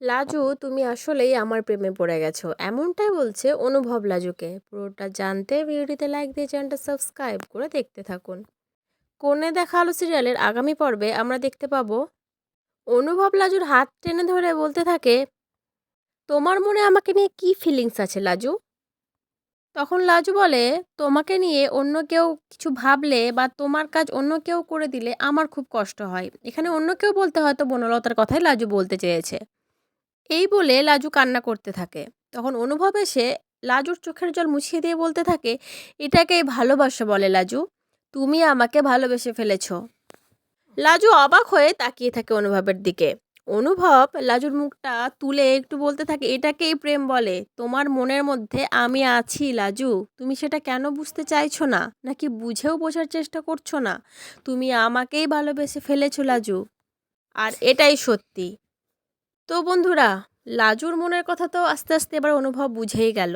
লাজু, তুমি আসলেই আমার প্রেমে পড়ে গেছো, এমনটাই বলছে অনুভব লাজুকে। পুরোটা জানতে ভিডিওটিতে লাইক দিয়ে চ্যানেলটা সাবস্ক্রাইব করে দেখতে থাকুন। কনে দেখা আলো সিরিয়ালের আগামী পর্বে আমরা দেখতে পাবো অনুভব লাজুর হাত টেনে ধরে বলতে থাকে, তোমার মনে আমাকে নিয়ে কি ফিলিংস আছে লাজু? তখন লাজু বলে, তোমাকে নিয়ে অন্য কেউ কিছু ভাবলে বা তোমার কাজ অন্য কেউ করে দিলে আমার খুব কষ্ট হয়। এখানে অন্য কেউ বলতে হয়তো বনলতার কথাই লাজু বলতে চেয়েছে। এই বলে লাজু কান্না করতে থাকে। তখন অনুভব এসে লাজুর চোখের জল মুছিয়ে দিয়ে বলতে থাকে, এটাকেই ভালোবাসা বলে লাজু, তুমি আমাকে ভালোবেসে ফেলেছ। লাজু অবাক হয়ে তাকিয়ে থাকে অনুভবের দিকে। অনুভব লাজুর মুখটা তুলে একটু বলতে থাকে, এটাকেই প্রেম বলে। তোমার মনের মধ্যে আমি আছি লাজু, তুমি সেটা কেন বুঝতে চাইছো না, নাকি বুঝেও বোঝার চেষ্টা করছো না? তুমি আমাকেই ভালোবেসে ফেলেছো লাজু, আর এটাই সত্যি। তো বন্ধুরা, লাজুর মনের কথা তো আস্তে আস্তে এবার অনুভব বুঝেই গেল।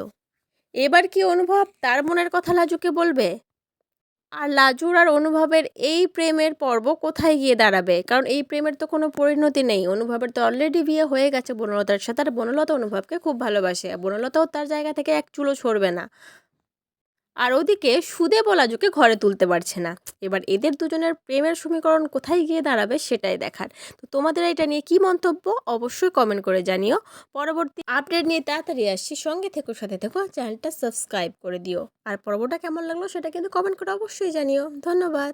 এবার কি অনুভব তার মনের কথা লাজুকে বলবে? আর লাজুর আর অনুভবের এই প্রেমের পর্ব কোথায় গিয়ে দাঁড়াবে? কারণ এই প্রেমের তো কোনো পরিণতি নেই। অনুভবের তো অলরেডি বিয়ে হয়ে গেছে বনলতার সাথে, আর বনলতা অনুভবকে খুব ভালোবাসে, আর বনলতাও তার জায়গা থেকে এক চুলো সরবে না। আর ওদিকে সুদেব ও লাজুকে ঘরে তুলতে পারছে না। এবার এদের দুজনের প্রেমের সমীকরণ কোথায় গিয়ে দাঁড়াবে সেটাই দেখার। তো তোমাদের এটা নিয়ে কি মন্তব্য অবশ্যই কমেন্ট করে জানিও। পরবর্তী আপডেট নিয়ে তাড়াতাড়ি আসছি, সঙ্গে থেকো, সাথে থেকো, চ্যানেলটা সাবস্ক্রাইব করে দিও। আর পর্বটা কেমন লাগলো সেটা কিন্তু কমেন্ট করে অবশ্যই জানিও। ধন্যবাদ।